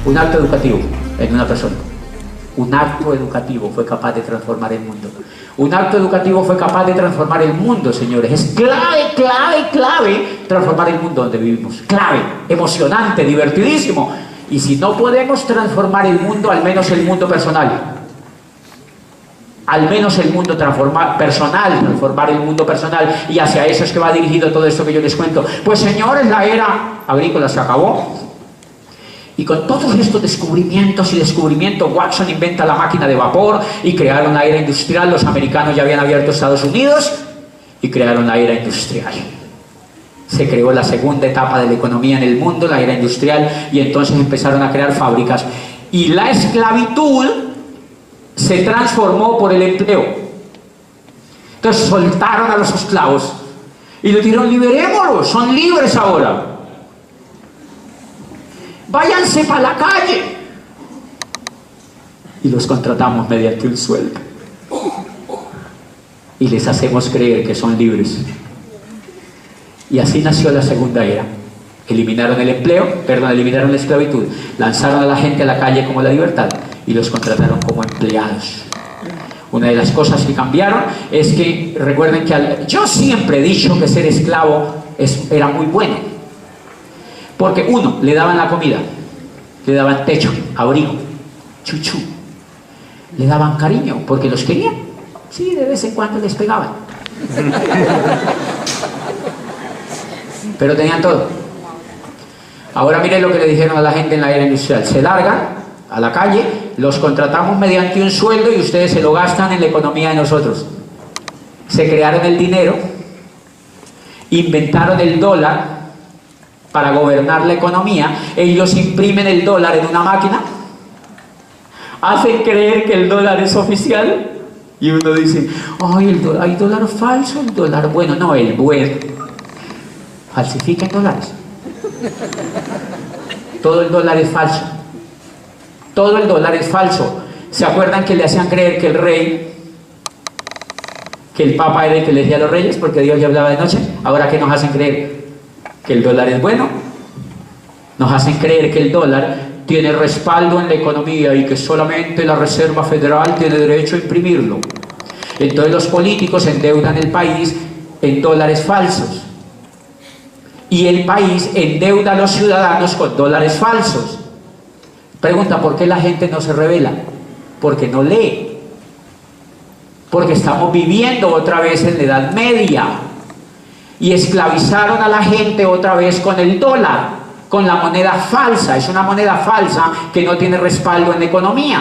Un acto educativo en una persona. Un acto educativo fue capaz de transformar el mundo. Un acto educativo fue capaz de transformar el mundo, señores. Es clave, clave, clave transformar el mundo donde vivimos. Clave, emocionante, divertidísimo. Y si no podemos transformar el mundo, al menos el mundo personal. Al menos el mundo transformar el mundo personal. Y hacia eso es que va dirigido todo esto que yo les cuento. Pues señores, la era agrícola se acabó. Y con todos estos descubrimientos, Watson inventa la máquina de vapor y crearon la era industrial. Los americanos ya habían abierto Estados Unidos y crearon la era industrial. Se creó la segunda etapa de la economía en el mundo, la era industrial, y entonces empezaron a crear fábricas. Y la esclavitud se transformó por el empleo. Entonces soltaron a los esclavos y les dijeron: liberémoslos, son libres ahora. Váyanse para la calle. Y los contratamos mediante un sueldo. Y les hacemos creer que son libres. Y así nació la segunda era. Eliminaron el empleo, eliminaron la esclavitud. Lanzaron a la gente a la calle como la libertad. Y los contrataron como empleados. Una de las cosas que cambiaron es que, recuerden que yo siempre he dicho que ser esclavo era muy bueno. Porque uno, le daban la comida, le daban techo, abrigo, chuchú, le daban cariño, porque los querían. Sí, de vez en cuando les pegaban. Pero tenían todo. Ahora miren lo que le dijeron a la gente en la era industrial: se largan a la calle, los contratamos mediante un sueldo y ustedes se lo gastan en la economía de nosotros. Se crearon el dinero, inventaron el dólar para gobernar la economía. Ellos imprimen el dólar en una máquina, hacen creer que el dólar es oficial, y uno dice: ay, hay dólar falso, el dólar bueno. No, el bueno. Falsifican dólares. Todo el dólar es falso. Todo el dólar es falso. ¿Se acuerdan que le hacían creer que el rey, que el papa era el que le decía a los reyes porque Dios ya hablaba de noche? Ahora, ¿qué nos hacen creer? Que el dólar es bueno. Nos hacen creer que el dólar tiene respaldo en la economía y que solamente la Reserva Federal tiene derecho a imprimirlo. Entonces los políticos endeudan el país en dólares falsos y el país endeuda a los ciudadanos con dólares falsos. Pregunta: ¿por qué la gente no se rebela? Porque no lee. Porque estamos viviendo otra vez en la Edad Media. Y esclavizaron a la gente otra vez con el dólar, con la moneda falsa. Es una moneda falsa que no tiene respaldo en la economía.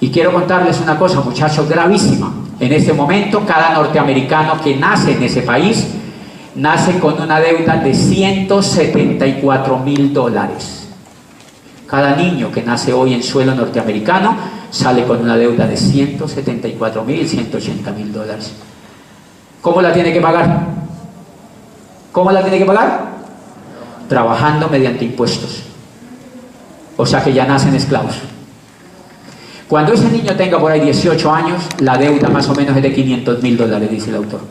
Y quiero contarles una cosa, muchachos, gravísima. En este momento, cada norteamericano que nace en ese país, nace con una deuda de $174.000. Cada niño que nace hoy en suelo norteamericano sale con una deuda de $174.000, $180.000. ¿Cómo la tiene que pagar? ¿Cómo la tiene que pagar? Trabajando mediante impuestos. O sea que ya nacen esclavos. Cuando ese niño tenga por ahí 18 años, la deuda más o menos es de $500.000, dice el autor.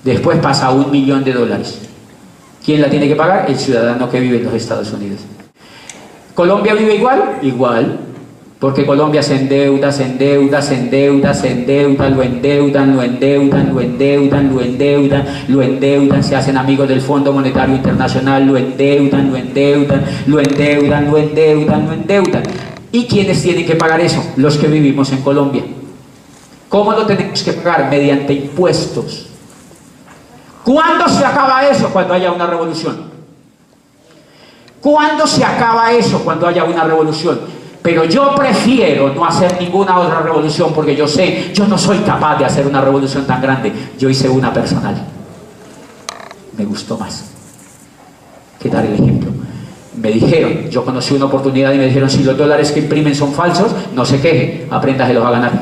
Después pasa a $1 millón. ¿Quién la tiene que pagar? El ciudadano que vive en los Estados Unidos. ¿Colombia vive igual? Igual. Porque Colombia se endeuda, lo endeudan, se hacen amigos del Fondo Monetario Internacional, lo endeudan. ¿Y quiénes tienen que pagar eso? Los que vivimos en Colombia. ¿Cómo lo tenemos que pagar? Mediante impuestos. ¿Cuándo se acaba eso? Cuando haya una revolución. ¿Cuándo se acaba eso? Cuando haya una revolución. Pero yo prefiero no hacer ninguna otra revolución, porque yo sé, yo no soy capaz de hacer una revolución tan grande. Yo hice una personal. Me gustó más. ¿Qué tal el ejemplo? Me dijeron, yo conocí una oportunidad y me dijeron: si los dólares que imprimen son falsos, no se queje, apréndaselos a ganar.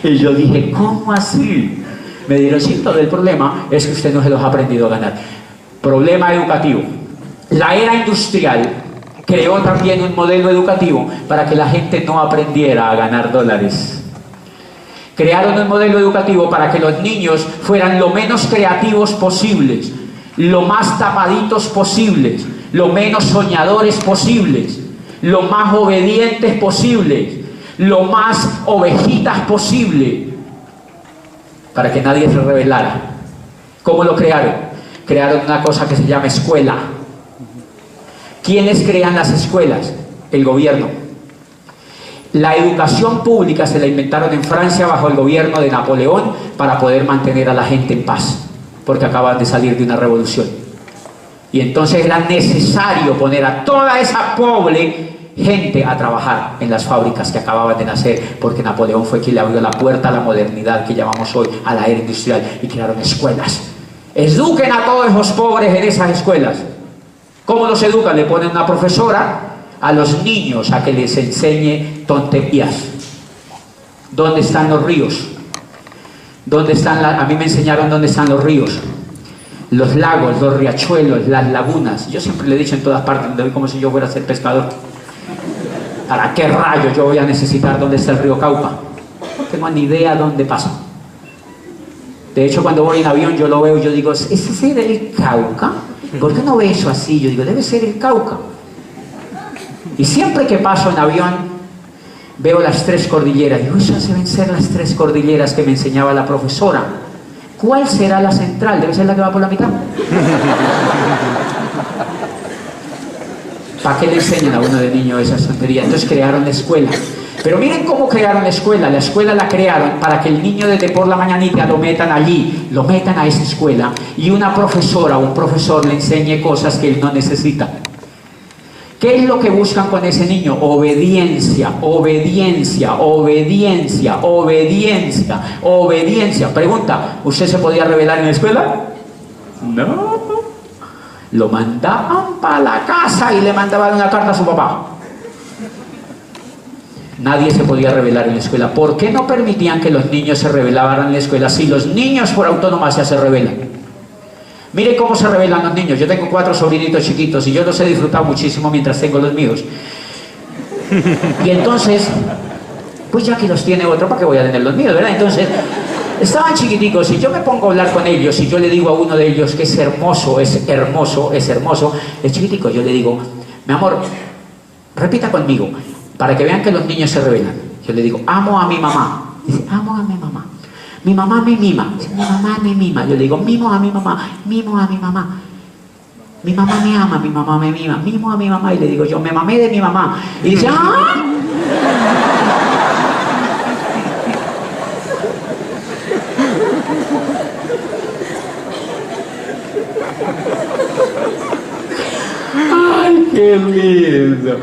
Y yo dije: ¿cómo así? Me dijeron: sí, todo el problema es que usted no se los ha aprendido a ganar. Problema educativo. La era industrial creó también un modelo educativo para que la gente no aprendiera a ganar dólares. Crearon un modelo educativo para que los niños fueran lo menos creativos posibles. lo más tapaditos posibles, lo menos soñadores posibles, lo más obedientes posibles, lo más ovejitas posible, para que nadie se rebelara. ¿Cómo lo crearon? Crearon una cosa que se llama escuela. ¿Quiénes crean las escuelas? El gobierno. La educación pública se la inventaron en Francia bajo el gobierno de Napoleón para poder mantener a la gente en paz, porque acaban de salir de una revolución. Y entonces era necesario poner a toda esa pobre gente a trabajar en las fábricas que acababan de nacer, porque Napoleón fue quien le abrió la puerta a la modernidad que llamamos hoy, a la era industrial, y crearon escuelas. Eduquen a todos esos pobres en esas escuelas. ¿Cómo los educan? Le ponen una profesora a los niños a que les enseñe tonterías. ¿Dónde están los ríos? ¿Dónde están a mí me enseñaron dónde están los ríos, los lagos, los riachuelos, las lagunas. Yo siempre le he dicho en todas partes, donde voy, como si yo fuera a ser pescador. ¿Para qué rayos yo voy a necesitar dónde está el río Cauca? No tengo ni idea dónde pasa. De hecho, cuando voy en avión yo lo veo y yo digo, ¿ese será el Cauca? ¿Por qué no ve eso así? Yo digo, debe ser el Cauca. Y siempre que paso en avión veo las tres cordilleras. Digo, esas deben ser las tres cordilleras que me enseñaba la profesora. ¿Cuál será la central? Debe ser la que va por la mitad. ¿Para qué le enseñan a uno de niño esas tonterías? Entonces crearon la escuela. Pero miren cómo crearon la escuela. La escuela la crearon para que el niño desde por la mañanita lo metan allí, lo metan a esa escuela, y una profesora o un profesor le enseñe cosas que él no necesita. ¿Qué es lo que buscan con ese niño? Obediencia, obediencia, obediencia, obediencia, obediencia. Pregunta, ¿usted se podía rebelar en la escuela? No. Lo mandaban para la casa y le mandaban una carta a su papá. Nadie se podía rebelar en la escuela. ¿Por qué no permitían que los niños se rebelaran en la escuela si los niños por autonomía se rebelan? Mire cómo se rebelan los niños. Yo tengo 4 sobrinitos chiquitos y yo los he disfrutado muchísimo mientras tengo los míos. Y entonces, pues ya que los tiene otro, ¿para qué voy a tener los míos, verdad? Entonces, estaban chiquiticos y yo me pongo a hablar con ellos y yo le digo a uno de ellos que es hermoso, es hermoso, es hermoso, es chiquitico. Yo le digo, mi amor, repita conmigo, para que vean que los niños se rebelan. Yo le digo, amo a mi mamá. Dice, amo a mi mamá. Mi mamá me mima. Dice, mi mamá me mima. Yo le digo, mimo a mi mamá, mimo a mi mamá. Mi mamá me ama, mi mamá me mima, mimo a mi mamá. Y le digo yo, me mamé de mi mamá. Y dice, ¡ah! ¡Ay, qué lindo!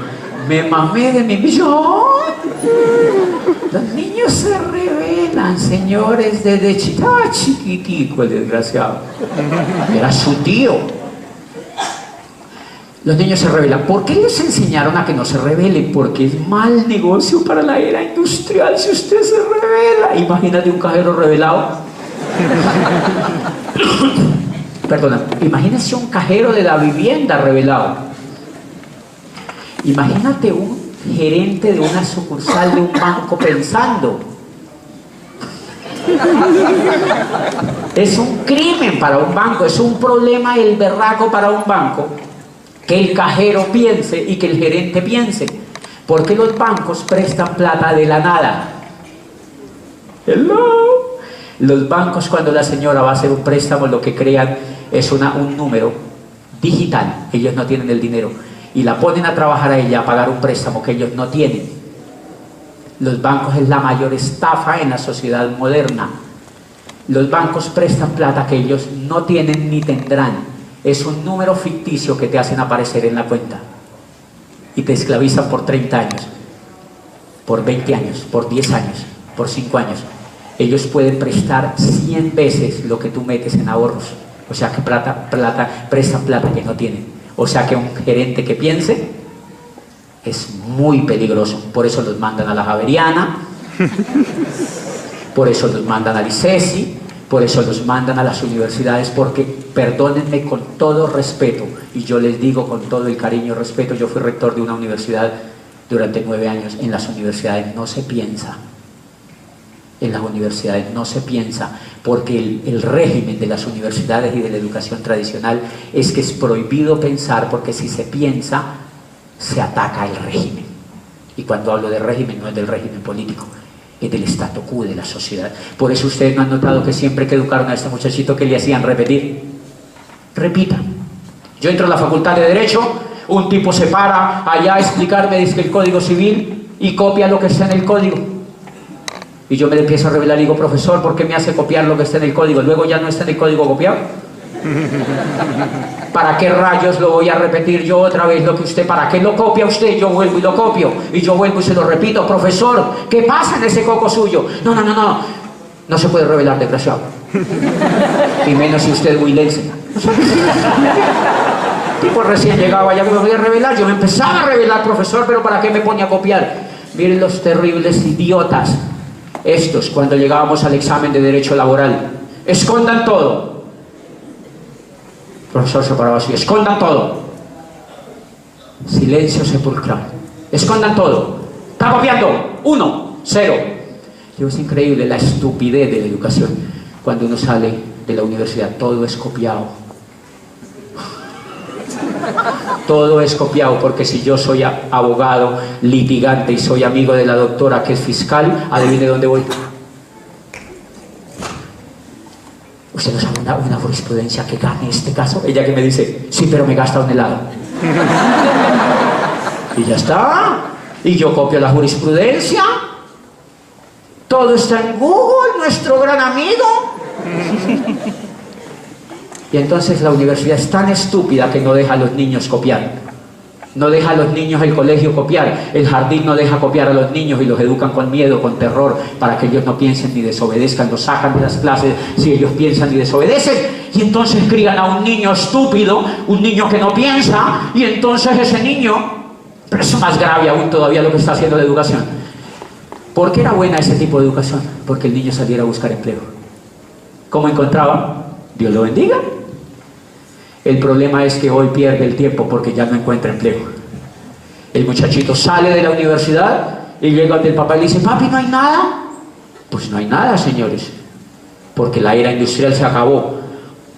Me mamé de mi millón. Los niños se rebelan, señores, desde chiquitico el desgraciado. Era su tío. Los niños se rebelan. ¿Por qué les enseñaron a que no se rebelen? Porque es mal negocio para la era industrial si usted se revela. Imagínate un cajero rebelado. Perdona, imagínese un cajero de la vivienda rebelado. Imagínate un gerente de una sucursal de un banco pensando. Es un crimen para un banco, es un problema el berraco para un banco que el cajero piense y que el gerente piense. Porque los bancos prestan plata de la nada. Hello. Los bancos, cuando la señora va a hacer un préstamo, lo que crean es un número digital. Ellos no tienen el dinero y la ponen a trabajar a ella a pagar un préstamo que ellos no tienen. Los bancos es la mayor estafa en la sociedad moderna. Los bancos prestan plata que ellos no tienen ni tendrán. Es un número ficticio que te hacen aparecer en la cuenta y te esclavizan por 30 años, por 20 años, por 10 años, por 5 años. Ellos pueden prestar 100 veces lo que tú metes en ahorros. O sea que prestan plata que no tienen. O sea que un gerente que piense es muy peligroso. Por eso los mandan a la Javeriana, por eso los mandan al ICESI, por eso los mandan a las universidades, porque, perdónenme con todo respeto, y yo les digo con todo el cariño y respeto, yo fui rector de una universidad durante 9 años. En las universidades no se piensa. en las universidades no se piensa, porque el régimen de las universidades y de la educación tradicional es que es prohibido pensar, porque si se piensa, se ataca el régimen. Y cuando hablo de régimen, no es del régimen político, es del statu quo de la sociedad. Por eso ustedes no han notado que siempre que educaron a este muchachito, que le hacían repetir. Repita. Yo entro a la facultad de Derecho, un tipo se para allá a explicarme, dice, el Código Civil, y copia lo que está en el código. Y yo me empiezo a revelar y digo, profesor, ¿por qué me hace copiar lo que está en el código? Luego ya no está en el código copiado. ¿Para qué rayos lo voy a repetir yo otra vez lo que usted? ¿Para qué lo copia usted? Yo vuelvo y lo copio. Y yo vuelvo y se lo repito. Profesor, ¿qué pasa en ese coco suyo? No, no, no, no. No se puede revelar, desgraciado. Y menos si usted es huilense. Tipo recién llegaba, ya me voy a revelar. Yo me empezaba a revelar, profesor, pero ¿para qué me pone a copiar? Miren los terribles idiotas. Estos, cuando llegábamos al examen de Derecho Laboral, escondan todo. El profesor se paraba así, escondan todo. Silencio sepulcral. Escondan todo. Está copiando. 1, 0. Es increíble la estupidez de la educación. Cuando uno sale de la universidad, todo es copiado. Todo es copiado, porque si yo soy abogado, litigante y soy amigo de la doctora que es fiscal, adivine dónde voy. Usted no sabe una jurisprudencia que gane este caso. Ella que me dice, sí, pero me gasta un helado. Y ya está. Y yo copio la jurisprudencia. Todo está en Google, nuestro gran amigo. Y entonces la universidad es tan estúpida que no deja a los niños copiar. No deja a los niños el colegio copiar. El jardín no deja copiar a los niños y los educan con miedo, con terror, para que ellos no piensen ni desobedezcan. Los sacan de las clases si ellos piensan y desobedecen. Y entonces crían a un niño estúpido, un niño que no piensa, y entonces ese niño, pero es más grave aún todavía lo que está haciendo la educación. ¿Por qué era buena ese tipo de educación? Porque el niño saliera a buscar empleo. ¿Cómo encontraba? Dios lo bendiga. El problema es que hoy pierde el tiempo porque ya no encuentra empleo. El muchachito sale de la universidad y llega del papá y le dice, papi, ¿no hay nada? Pues no hay nada, señores, porque la era industrial se acabó.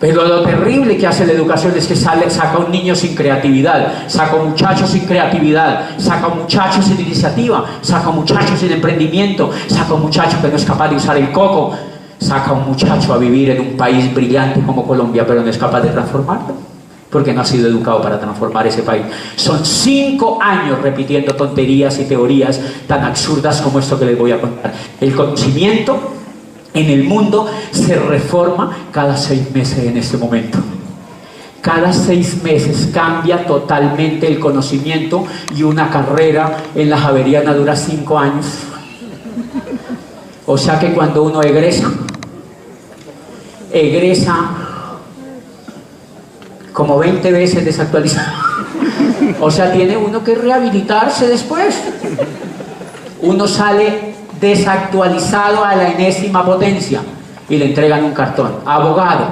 Pero lo terrible que hace la educación es que saca un niño sin creatividad, saca un muchacho sin creatividad, saca un muchacho sin iniciativa, saca un muchacho sin emprendimiento, saca un muchacho que no es capaz de usar el coco, saca un muchacho a vivir en un país brillante como Colombia, pero no es capaz de transformarlo, porque no ha sido educado para transformar ese país. Son 5 años repitiendo tonterías y teorías tan absurdas como esto que les voy a contar. El conocimiento en el mundo se reforma cada 6 meses en este momento. Cada 6 meses cambia totalmente el conocimiento, y una carrera en la Javeriana dura 5 años. O sea que cuando uno egresa como 20 veces desactualizado. O sea, tiene uno que rehabilitarse después. Uno sale desactualizado a la enésima potencia y le entregan un cartón. Abogado.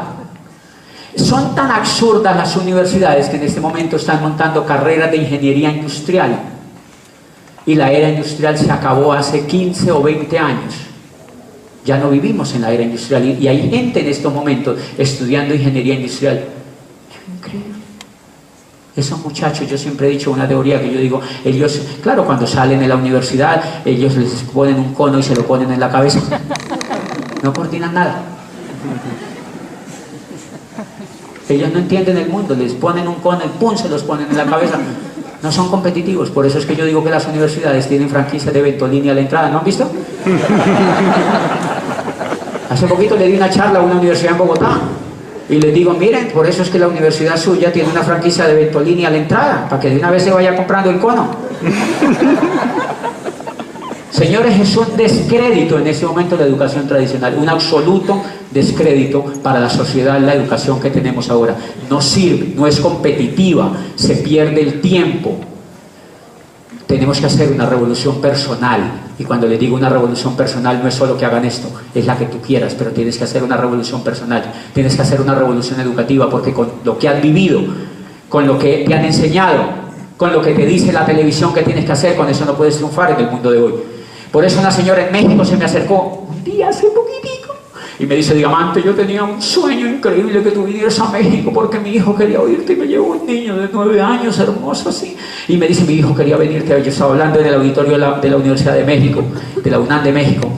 Son tan absurdas las universidades que en este momento están montando carreras de ingeniería industrial. Y la era industrial se acabó hace 15 o 20 años. Ya no vivimos en la era industrial, y hay gente en estos momentos estudiando ingeniería industrial. Increíble. Esos muchachos, yo siempre he dicho una teoría que yo digo, ellos, claro, cuando salen de la universidad, ellos les ponen un cono y se lo ponen en la cabeza. No coordinan nada. Ellos no entienden el mundo, les ponen un cono y ¡pum!, se los ponen en la cabeza. No son competitivos. Por eso es que yo digo que las universidades tienen franquicia de Ventolini a la entrada. ¿No han visto? Hace poquito le di una charla a una universidad en Bogotá y les digo, miren, por eso es que la universidad suya tiene una franquicia de Ventolini a la entrada, para que de una vez se vaya comprando el cono. Señores, es un descrédito en este momento la educación tradicional, un absoluto descrédito para la sociedad la educación que tenemos ahora. No sirve, no es competitiva, se pierde el tiempo. Tenemos que hacer una revolución personal, y cuando les digo una revolución personal no es solo que hagan esto, es la que tú quieras, pero tienes que hacer una revolución personal, tienes que hacer una revolución educativa, porque con lo que has vivido, con lo que te han enseñado, con lo que te dice la televisión que tienes que hacer, con eso no puedes triunfar en el mundo de hoy. Por eso una señora en México se me acercó, entendí hace poquitico. Y me dice, Diamante, yo tenía un sueño increíble que tú vinieras a México porque mi hijo quería oírte y me llevó un niño de 9 años, hermoso así. Y me dice, mi hijo quería venirte. Yo estaba hablando en el auditorio de la Universidad de México, de la UNAM de México.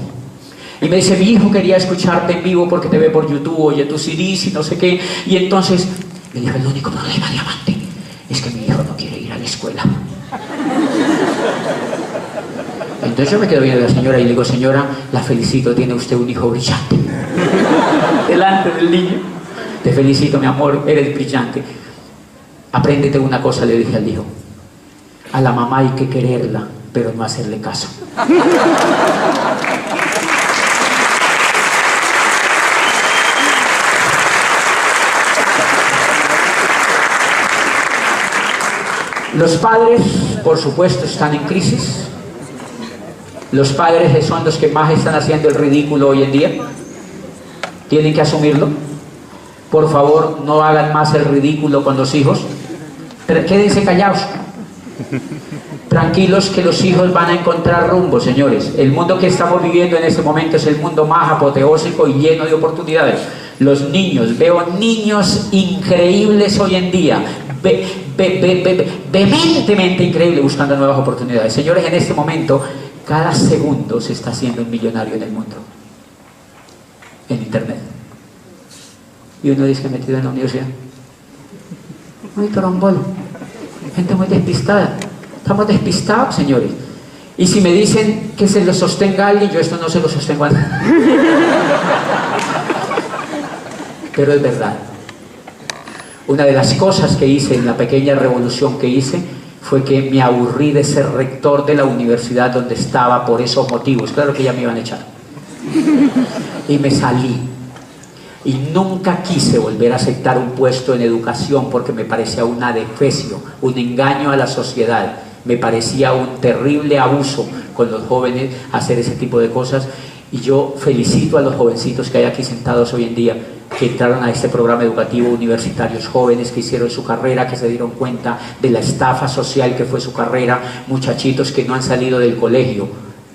Y me dice, mi hijo quería escucharte en vivo porque te ve por YouTube, oye tus CDs y no sé qué. Y entonces me dijo, el único problema, Diamante, es que mi hijo no quiere ir a la escuela. Entonces yo me quedo viendo a la señora y le digo, señora, la felicito, tiene usted un hijo brillante. Delante del niño. Te felicito, mi amor, eres brillante. Apréndete una cosa, le dije al hijo. A la mamá hay que quererla, pero no hacerle caso. Los padres, por supuesto, están en crisis. Los padres son los que más están haciendo el ridículo hoy en día. Tienen que asumirlo. Por favor, no hagan más el ridículo con los hijos. Quédense callados. Tranquilos que los hijos van a encontrar rumbo, señores. El mundo que estamos viviendo en este momento es el mundo más apoteósico y lleno de oportunidades. Los niños, veo niños increíbles hoy en día. Vehementemente increíble buscando nuevas oportunidades. Señores, en este momento cada segundo se está haciendo un millonario en el mundo, en internet. Y uno dice que metido en la universidad, muy trombolo, gente muy despistada. Estamos despistados, señores. Y si me dicen que se lo sostenga alguien, yo esto no se lo sostengo a nadie. Pero es verdad. Una de las cosas que hice en la pequeña revolución que hice fue que me aburrí de ser rector de la universidad donde estaba por esos motivos. Claro que ya me iban a echar. Y me salí. Y nunca quise volver a aceptar un puesto en educación porque me parecía un adefesio, un engaño a la sociedad. Me parecía un terrible abuso con los jóvenes hacer ese tipo de cosas. Y yo felicito a los jovencitos que hay aquí sentados hoy en día, que entraron a este programa educativo, universitarios jóvenes que hicieron su carrera, que se dieron cuenta de la estafa social que fue su carrera, muchachitos que no han salido del colegio.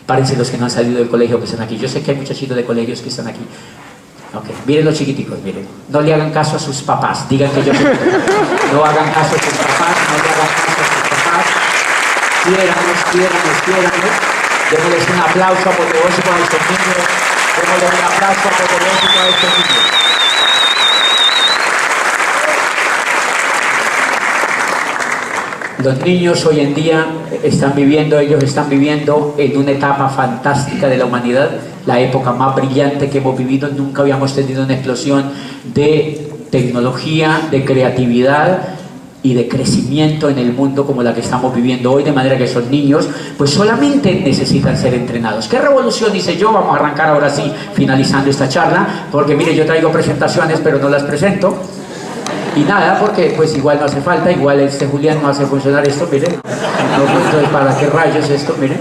Párense los que no han salido del colegio que están aquí. Yo sé que hay muchachitos de colegios que están aquí. Okay. Miren los chiquiticos, miren. No le hagan caso a sus papás, digan que yo soy. No hagan caso a sus papás, no le hagan caso a sus papás. Quiéranlos. Démosles un aplauso apoteósico a estos niños. Démosles un aplauso apoteósico a estos niños. Los niños hoy en día ellos están viviendo en una etapa fantástica de la humanidad, la época más brillante que hemos vivido. Nunca habíamos tenido una explosión de tecnología, de creatividad y de crecimiento en el mundo como la que estamos viviendo hoy, de manera que esos niños pues solamente necesitan ser entrenados. ¿Qué revolución hice yo? Vamos a arrancar ahora sí, finalizando esta charla, porque mire, yo traigo presentaciones pero no las presento. Y nada, porque pues igual no hace falta, igual este Julián no hace funcionar esto, miren. No, entonces, ¿para qué rayos esto? Miren.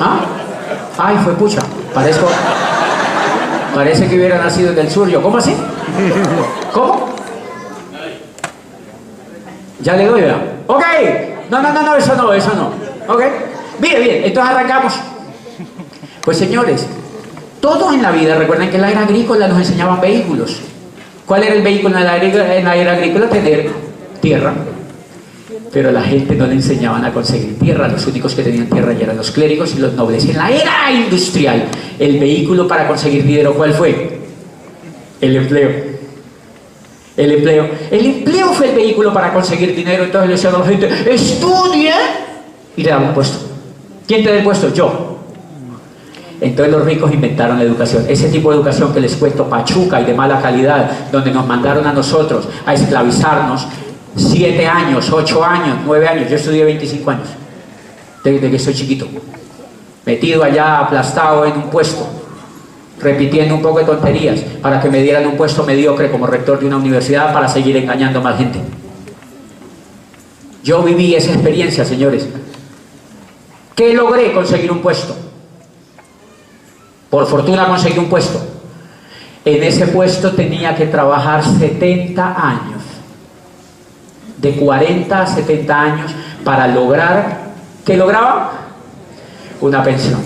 ¿Ah? Ay, fue pucha. Parece que hubiera nacido en el sur yo. ¿Cómo así? ¿Cómo? Ya le doy, ¿verdad? Ok. No, eso no. Ok. Bien, entonces arrancamos. Pues señores, todo en la vida, recuerden que en la era agrícola nos enseñaban vehículos. ¿Cuál era el vehículo en la era agrícola? Tener tierra. Pero a la gente no le enseñaban a conseguir tierra. Los únicos que tenían tierra ya eran los clérigos y los nobles. En la era industrial, el vehículo para conseguir dinero, ¿cuál fue? El empleo. El empleo fue el vehículo para conseguir dinero. Entonces le decían a la gente, estudia y le daban un puesto. ¿Quién te da el puesto? Yo. Entonces los ricos inventaron la educación, ese tipo de educación que les cuento, pachuca y de mala calidad, donde nos mandaron a nosotros a esclavizarnos 7 años, 8 años, 9 años. Yo estudié 25 años, desde que soy chiquito, metido allá, aplastado en un puesto, repitiendo un poco de tonterías, para que me dieran un puesto mediocre como rector de una universidad para seguir engañando a más gente. Yo viví esa experiencia, señores. ¿Qué logré? Conseguir un puesto. Por fortuna conseguí un puesto. En ese puesto tenía que trabajar 70 años. De 40 a 70 años para lograr... ¿Qué lograba? Una pensión.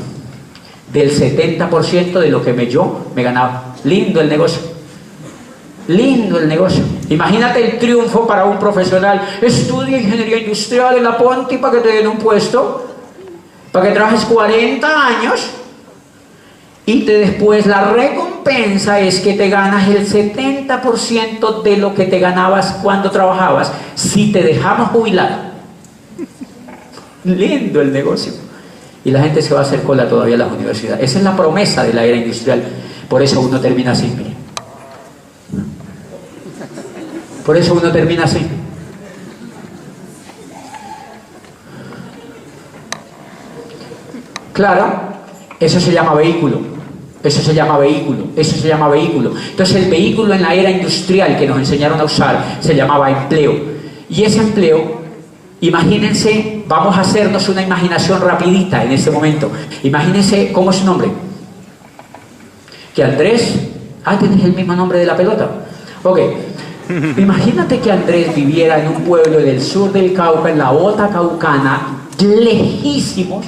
del 70% de lo que yo me ganaba. Lindo el negocio. Lindo el negocio. Imagínate el triunfo para un profesional. Estudia ingeniería industrial en la Ponti para que te den un puesto, para que trabajes 40 años y después la recompensa es que te ganas el 70% de lo que te ganabas cuando trabajabas si te dejamos jubilar. Lindo el negocio. Y la gente se va a hacer cola todavía a las universidades. Esa es la promesa de la era industrial. Por eso uno termina así, mire. Por eso uno termina así. Claro, eso se llama vehículo. Eso se llama vehículo. Eso se llama vehículo. Entonces el vehículo en la era industrial que nos enseñaron a usar se llamaba empleo. Y ese empleo, imagínense, vamos a hacernos una imaginación rapidita en este momento. Imagínense, ¿cómo es su nombre? Que Andrés, tienes el mismo nombre de la pelota. Ok. Imagínate que Andrés viviera en un pueblo del sur del Cauca, en la Bota Caucana, lejísimos,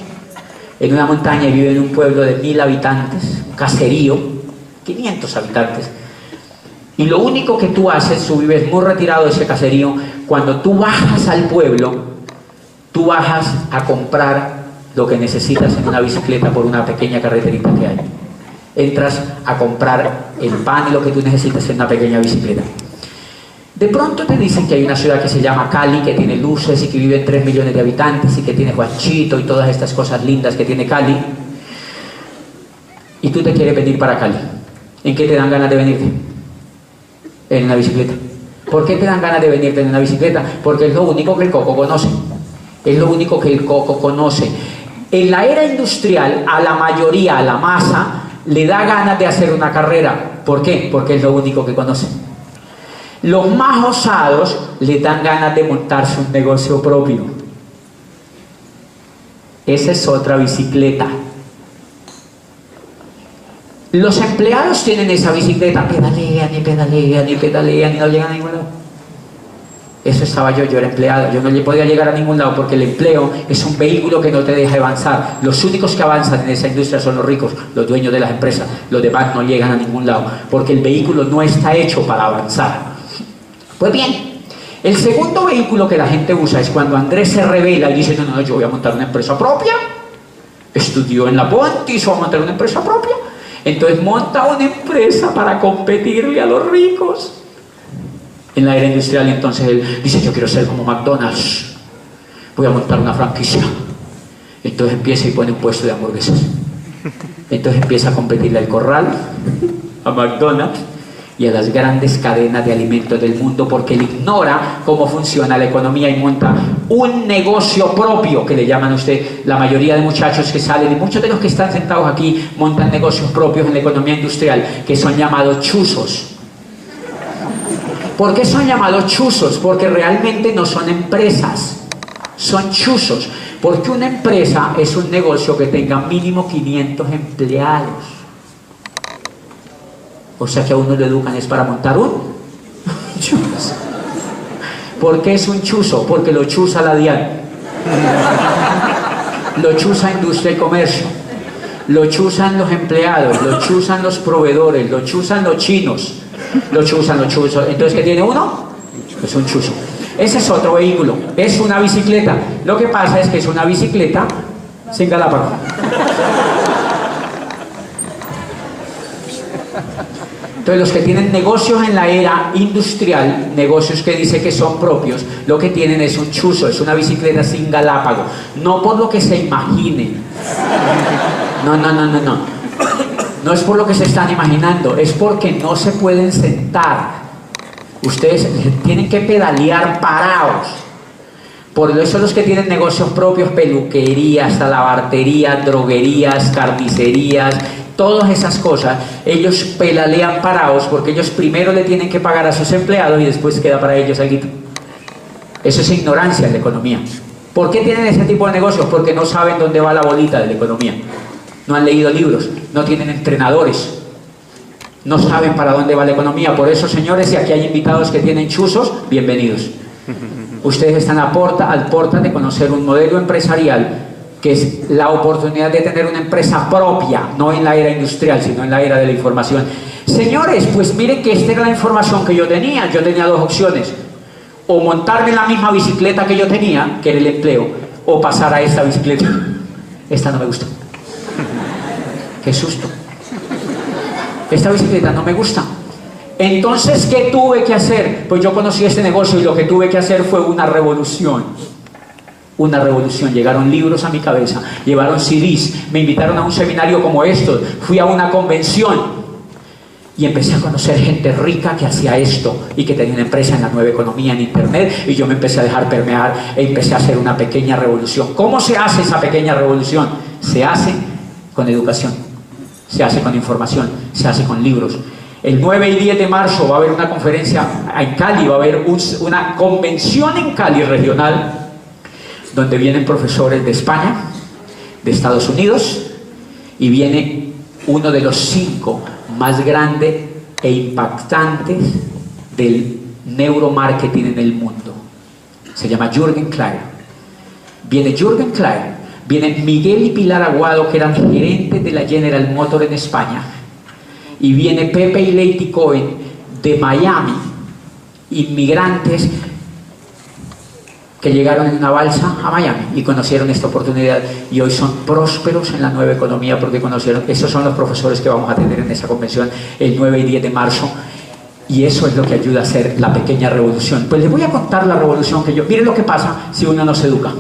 en una montaña, y vive en un pueblo de 1000 habitantes, un caserío, 500 habitantes. Y lo único que tú haces, tú vives muy retirado de ese caserío, cuando tú bajas al pueblo, tú bajas a comprar lo que necesitas en una bicicleta por una pequeña carreterita que hay. Entras a comprar el pan y lo que tú necesitas en una pequeña bicicleta. De pronto te dicen que hay una ciudad que se llama Cali, que tiene luces y que viven 3 millones de habitantes y que tiene Juanchito y todas estas cosas lindas que tiene Cali. Y tú te quieres venir para Cali. ¿En qué te dan ganas de venirte? En una bicicleta. ¿Por qué te dan ganas de venirte en una bicicleta? Porque es lo único que el coco conoce. Es lo único que el coco conoce. En la era industrial, a la mayoría, a la masa, le da ganas de hacer una carrera. ¿Por qué? Porque es lo único que conoce. Los más osados le dan ganas de montarse un negocio propio. Esa es otra bicicleta. Los empleados tienen esa bicicleta, pedalean y pedalean y pedalean y no llegan a ningún lado. Eso estaba yo era empleado, yo no le podía llegar a ningún lado porque el empleo es un vehículo que no te deja avanzar. Los únicos que avanzan en esa industria son los ricos, los dueños de las empresas. Los demás no llegan a ningún lado porque el vehículo no está hecho para avanzar. Pues bien, el segundo vehículo que la gente usa es cuando Andrés se revela y dice, no, yo voy a montar una empresa propia. Estudió en la Ponti y se va a montar una empresa propia. Entonces monta una empresa para competirle a los ricos. En la era industrial, entonces él dice, yo quiero ser como McDonald's. Voy a montar una franquicia. Entonces empieza y pone un puesto de hamburguesas. Entonces empieza a competirle al Corral, a McDonald's y a las grandes cadenas de alimentos del mundo porque él ignora cómo funciona la economía y monta un negocio propio, que le llaman a usted. La mayoría de muchachos que salen y muchos de los que están sentados aquí montan negocios propios en la economía industrial que son llamados chuzos. ¿Por qué son llamados chuzos? Porque realmente no son empresas, son chuzos. Porque una empresa es un negocio que tenga mínimo 500 empleados. O sea que a uno lo educan es para montar un chuzo. ¿Por qué es un chuzo? Porque lo chuza la DIAN. Lo chuza Industria y Comercio. Lo chuzan los empleados, lo chuzan los proveedores, lo chuzan los chinos. Lo chuzan. Entonces, ¿qué tiene uno? Es un chuzo. Ese es otro vehículo. Es una bicicleta. Lo que pasa es que es una bicicleta sin galápago. Entonces los que tienen negocios en la era industrial, negocios que dice que son propios, lo que tienen es un chuzo, es una bicicleta sin galápago. No por lo que se imaginen. No. No es por lo que se están imaginando, es porque no se pueden sentar. Ustedes tienen que pedalear parados. Por eso los que tienen negocios propios, peluquerías, talabarterías, droguerías, carnicerías, todas esas cosas, ellos pedalean parados porque ellos primero le tienen que pagar a sus empleados y después queda para ellos algo. Eso es ignorancia en la economía. ¿Por qué tienen ese tipo de negocios? Porque no saben dónde va la bolita de la economía. No han leído libros, no tienen entrenadores, no saben para dónde va la economía. Por eso, señores, si aquí hay invitados que tienen chuzos, bienvenidos. Ustedes están al porta de conocer un modelo empresarial que es la oportunidad de tener una empresa propia, no en la era industrial, sino en la era de la información. Señores, pues miren que esta era la información que yo tenía. Yo tenía dos opciones: o montarme en la misma bicicleta que yo tenía, que era el empleo, o pasar a esta bicicleta. Esta no me gusta. Qué susto. Esta bicicleta no me gusta. Entonces, ¿qué tuve que hacer? Pues yo conocí este negocio y lo que tuve que hacer fue una revolución. Una revolución. Llegaron libros a mi cabeza, llevaron CDs, me invitaron a un seminario como estos, fui a una convención y empecé a conocer gente rica que hacía esto y que tenía una empresa en la nueva economía, en internet, y yo me empecé a dejar permear e empecé a hacer una pequeña revolución. ¿Cómo se hace esa pequeña revolución? Se hace con educación, se hace con información, se hace con libros. El 9 y 10 de marzo va a haber una conferencia en Cali, va a haber una convención en Cali regional, donde vienen profesores de España, de Estados Unidos, y viene uno de los 5 más grandes e impactantes del neuromarketing en el mundo. Se llama Jürgen Klair. Viene Jürgen Klair, viene Miguel y Pilar Aguado, que eran gerentes de la General Motors en España, y viene Pepe y Lady Cohen de Miami, inmigrantes que llegaron en una balsa a Miami y conocieron esta oportunidad y hoy son prósperos en la nueva economía porque conocieron. Esos son los profesores que vamos a tener en esa convención el 9 y 10 de marzo, y eso es lo que ayuda a hacer la pequeña revolución. Pues les voy a contar la revolución que yo... Miren lo que pasa si uno no se educa.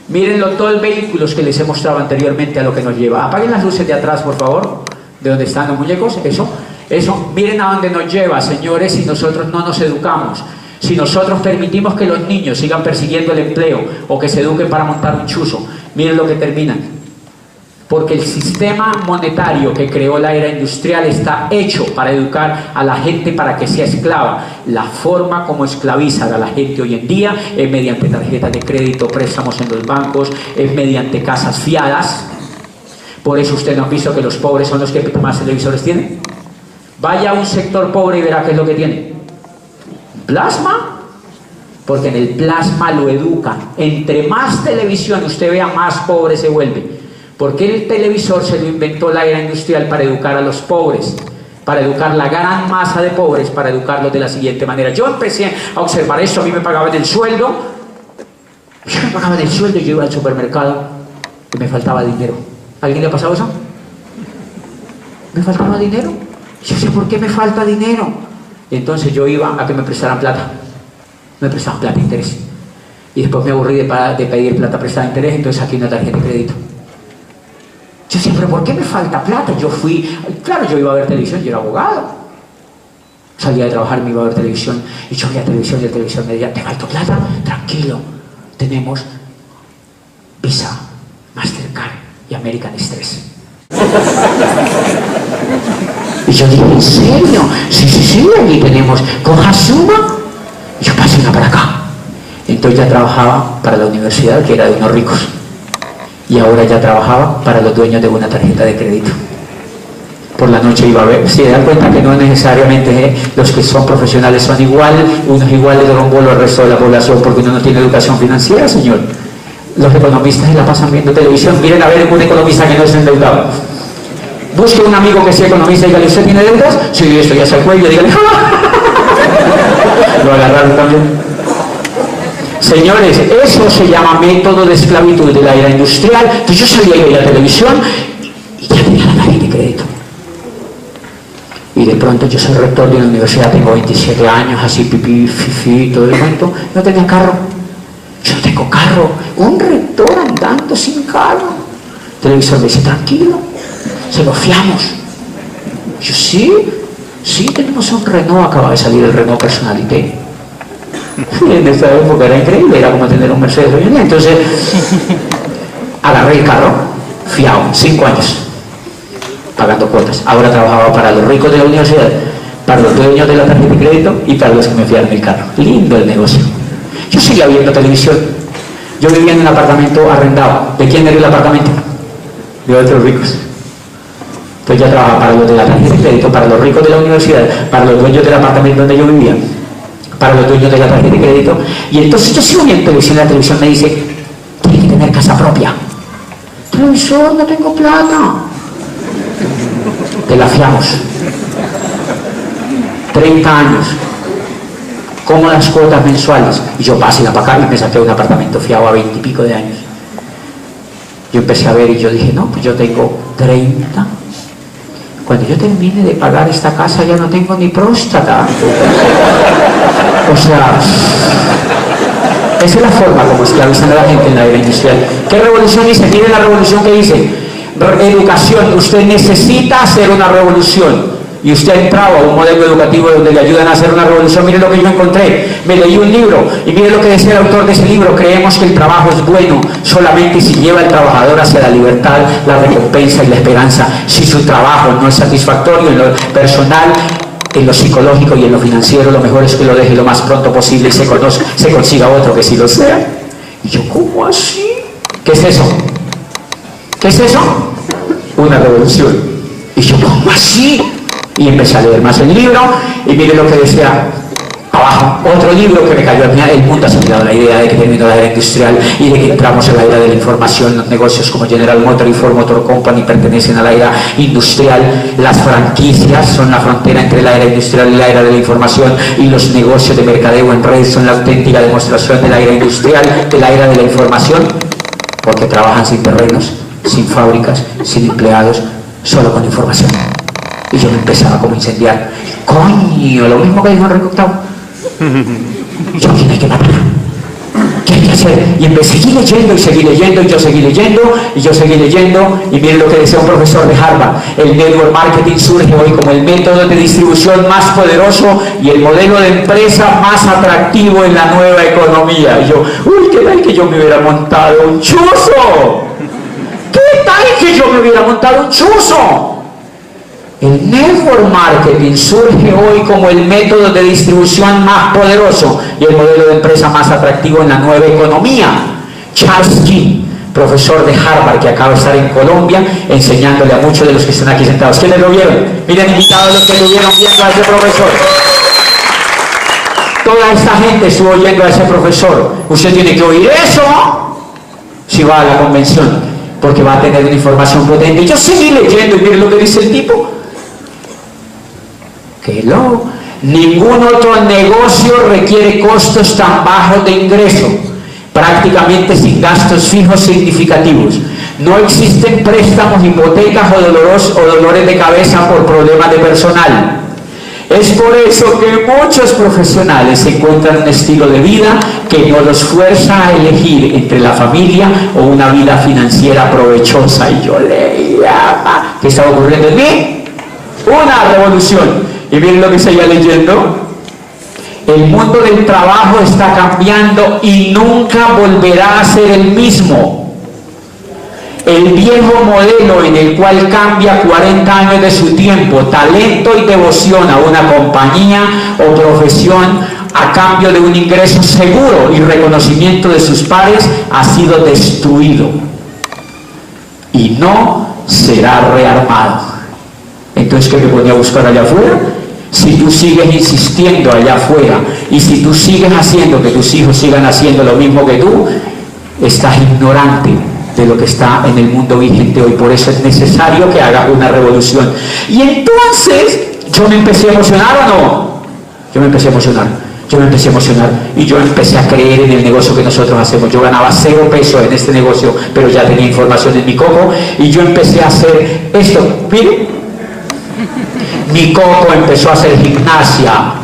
Mírenlo, todos los vehículos que les he mostrado anteriormente a lo que nos lleva. Apaguen las luces de atrás, por favor, de donde están los muñecos. Eso, miren a dónde nos lleva, señores, si nosotros no nos educamos. Si nosotros permitimos que los niños sigan persiguiendo el empleo o que se eduquen para montar un chuzo, miren lo que terminan. Porque el sistema monetario que creó la era industrial está hecho para educar a la gente para que sea esclava. La forma como esclavizan a la gente hoy en día es mediante tarjetas de crédito, préstamos en los bancos, es mediante casas fiadas. Por eso usted no ha visto que los pobres son los que más televisores tienen. Vaya a un sector pobre y verá qué es lo que tiene. Plasma, porque en el plasma lo educan. Entre más televisión usted vea, más pobre se vuelve, porque el televisor se lo inventó la era industrial para educar a los pobres, para educar la gran masa de pobres, para educarlos de la siguiente manera. Yo empecé a observar esto. A mí me pagaban el sueldo, y yo iba al supermercado y me faltaba dinero. ¿A alguien le ha pasado eso? ¿Me faltaba dinero? Yo sé por qué me falta dinero. Y entonces yo iba a que me prestaran plata. Me prestaban plata de interés. Y después me aburrí de pedir plata prestada de interés, entonces saqué una tarjeta de crédito. Yo decía, pero ¿por qué me falta plata? Claro, yo iba a ver televisión, yo era abogado. Salía de trabajar, me iba a ver televisión, y yo veía televisión, y el televisor me decía, ¿te faltó plata? Tranquilo, tenemos Visa, Mastercard y American Express. Y yo dije, ¿en serio? Sí, aquí tenemos, coja suma. Y yo pasé una para acá. Entonces ya trabajaba para la universidad, que era de unos ricos, y ahora ya trabajaba para los dueños de una tarjeta de crédito. Por la noche iba a ver, se dan cuenta que no necesariamente los que son profesionales son iguales, unos iguales de rombolo al resto de la población, porque uno no tiene educación financiera, señor. Los economistas se la pasan viendo televisión. Miren a ver un economista que no es endeudado. Busque un amigo que sea economista y dígale, ¿usted tiene deudas? Sí, esto ya se el cuello, dígale, lo agarraron también. Señores, eso se llama método de esclavitud de la era industrial. Entonces yo salía y veía la televisión y ya tenía la tarjeta de crédito. Y de pronto yo soy rector de una universidad, tengo 27 años, así pipí, fifi, todo el cuento. No tenía carro. Yo no tengo carro. Un rector andando sin carro. El televisor me dice, tranquilo, se lo fiamos. Yo, sí, tenemos un Renault, acaba de salir el Renault Personalité. En esta época era increíble, era como tener un Mercedes hoy en día. Entonces, agarré el carro, fiado, 5 años, pagando cuotas. Ahora trabajaba para los ricos de la universidad, para los dueños de la tarjeta de crédito y para los que me fiaron el carro. Lindo el negocio. Yo seguía viendo televisión. Yo vivía en un apartamento arrendado. ¿De quién era el apartamento? De otros ricos. Entonces ya trabajaba para los de la tarjeta de crédito, para los ricos de la universidad, para los dueños del apartamento donde yo vivía, para los dueños de la tarjeta de crédito. Y entonces yo sigo viendo televisión, la televisión me dice, tiene que tener profesor, no tengo plata. Te la fiamos. 30 años. Cómodas cuotas mensuales. Y yo pasé para acá y me saqué un apartamento fiado a 20 y pico de años. Yo empecé a ver y yo dije, no, pues yo tengo 30. Cuando yo termine de pagar esta casa ya no tengo ni próstata. O sea, esa es la forma como esclavizan a la gente en la era industrial. ¿Qué revolución dice? Mire la revolución que dice. Educación. Usted necesita hacer una revolución. Y usted ha entrado a un modelo educativo donde le ayudan a hacer una revolución. Mire lo que yo encontré. Me leí un libro y mire lo que decía el autor de ese libro. Creemos que el trabajo es bueno solamente si lleva al trabajador hacia la libertad, la recompensa y la esperanza. Si su trabajo no es satisfactorio en lo personal, en lo psicológico y en lo financiero, lo mejor es que lo deje lo más pronto posible y se consiga otro que sí lo sea. Y yo, ¿cómo así? ¿Qué es eso? ¿Qué es eso? Una revolución. Y yo, ¿cómo así? Y empecé a leer más el libro y mire lo que decía abajo, otro libro que me cayó al final. El mundo ha asimilado la idea de que terminó la era industrial y de que entramos en la era de la información. Los negocios como General Motors y Ford Motor Company pertenecen a la era industrial. Las franquicias son la frontera entre la era industrial y la era de la información, y los negocios de mercadeo en red son la auténtica demostración de la era industrial, de la era de la información, porque trabajan sin terrenos, sin fábricas, sin empleados, solo con información. Y yo me empezaba como a incendiar. Coño, lo mismo que dijo Enrique Octavo. Yo, ¿quién hay que matar? ¿Qué hay que hacer? Y empecé, seguí leyendo y seguí leyendo, y yo seguí leyendo, y yo seguí leyendo, y miren lo que decía un profesor de Harvard. El network marketing surge hoy como el método de distribución más poderoso y el modelo de empresa más atractivo en la nueva economía. Y yo, uy, ¿qué tal que yo me hubiera montado un chuzo? ¿Qué tal que yo me hubiera montado un chuzo? El network marketing surge hoy como el método de distribución más poderoso y el modelo de empresa más atractivo en la nueva economía. Charles King, profesor de Harvard, que acaba de estar en Colombia enseñándole a muchos de los que están aquí sentados. ¿Quiénes lo vieron? Miren, invitados los que estuvieron viendo a ese profesor. Toda esta gente estuvo oyendo a ese profesor. Usted tiene que oír eso si va a la convención, porque va a tener una información potente. Y yo seguí leyendo y miren lo que dice el tipo. Que no, ningún otro negocio requiere costos tan bajos de ingreso, prácticamente sin gastos fijos significativos. No existen préstamos, hipotecas o dolores de cabeza por problemas de personal. Es por eso que muchos profesionales encuentran un estilo de vida que no los fuerza a elegir entre la familia o una vida financiera provechosa. Y yo leía, ¿qué estaba ocurriendo en mí? Una revolución. Y miren lo que seguía leyendo. El mundo del trabajo está cambiando y nunca volverá a ser el mismo. El viejo modelo en el cual cambia 40 años de su tiempo, talento y devoción a una compañía o profesión a cambio de un ingreso seguro y reconocimiento de sus pares, ha sido destruido y no será rearmado. Entonces, ¿qué me ponía a buscar allá afuera? Si tú sigues insistiendo allá afuera y si tú sigues haciendo que tus hijos sigan haciendo lo mismo que tú, estás ignorante de lo que está en el mundo vigente hoy. Por eso es necesario que hagas una revolución. Y entonces, ¿yo me empecé a emocionar o no? Yo me empecé a emocionar y yo empecé a creer en el negocio que nosotros hacemos. Yo ganaba 0 pesos en este negocio, pero ya tenía información en mi coco y yo empecé a hacer esto. Miren, mi coco empezó a hacer gimnasia.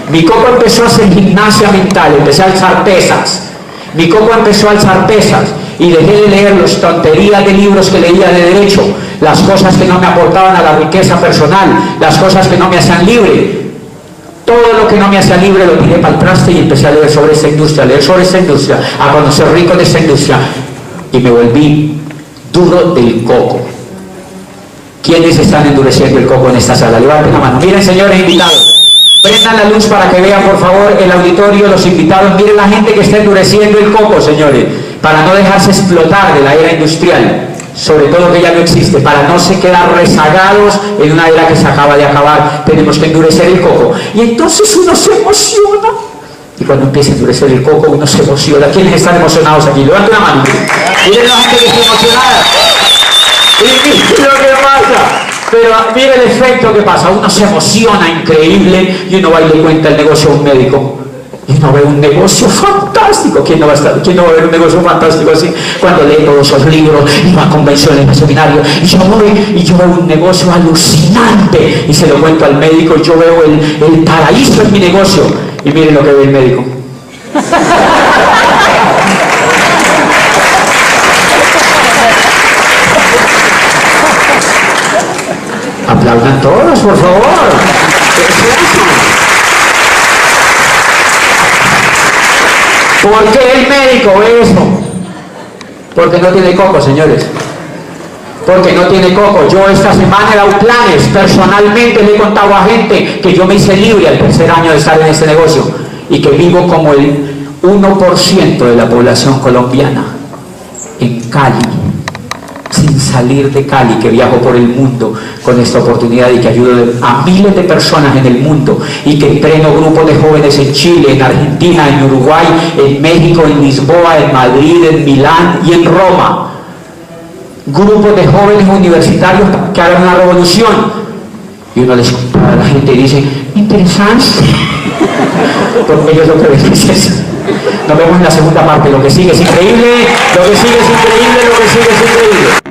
Mi coco empezó a hacer gimnasia mental, empecé a alzar pesas. Mi coco empezó a alzar pesas y dejé de leer las tonterías de libros que leía de derecho, las cosas que no me aportaban a la riqueza personal, las cosas que no me hacían libre. Todo lo que no me hacía libre lo tiré para el traste y empecé a leer sobre esta industria, a conocer ricos de esta industria y me volví duro del coco. ¿Quiénes están endureciendo el coco en esta sala? Levanten la mano. Miren, señores invitados, prendan la luz para que vean, por favor, el auditorio, los invitados. Miren la gente que está endureciendo el coco, señores, para no dejarse explotar de la era industrial, sobre todo que ya no existe, para no se quedar rezagados en una era que se acaba de acabar. Tenemos que endurecer el coco. Y entonces uno se emociona. Y cuando empieza a endurecer el coco, uno se emociona. ¿Quiénes están emocionados aquí? Levanten la mano. Miren la gente que está emocionada. Y mire lo que pasa. Pero mire el efecto que pasa. Uno se emociona increíble y uno va y le cuenta el negocio a un médico. Y uno ve un negocio fantástico. ¿Quién no va a ver un negocio fantástico así? Cuando lee todos esos libros y va a convenciones, a seminarios. Y yo veo un negocio alucinante. Y se lo cuento al médico y yo veo el paraíso en mi negocio. Y miren lo que ve el médico. Aplaudan todos, por favor. ¿Qué es eso? ¿Por qué el médico ve eso? Porque no tiene coco, señores. Porque no tiene coco. Yo esta semana he dado planes. Personalmente le he contado a gente que yo me hice libre al tercer año de estar en este negocio y que vivo como el 1% de la población colombiana en Cali, sin salir de Cali, que viajo por el mundo con esta oportunidad y que ayudo a miles de personas en el mundo y que entreno grupos de jóvenes en Chile, en Argentina, en Uruguay, en México, en Lisboa, en Madrid, en Milán y en Roma. Grupos de jóvenes universitarios que hagan una revolución. Y uno les cuenta a la gente y dice, interesante. Porque ellos lo que ven es eso. Nos vemos en la segunda parte. Lo que sigue es increíble, lo que sigue es increíble, lo que sigue es increíble.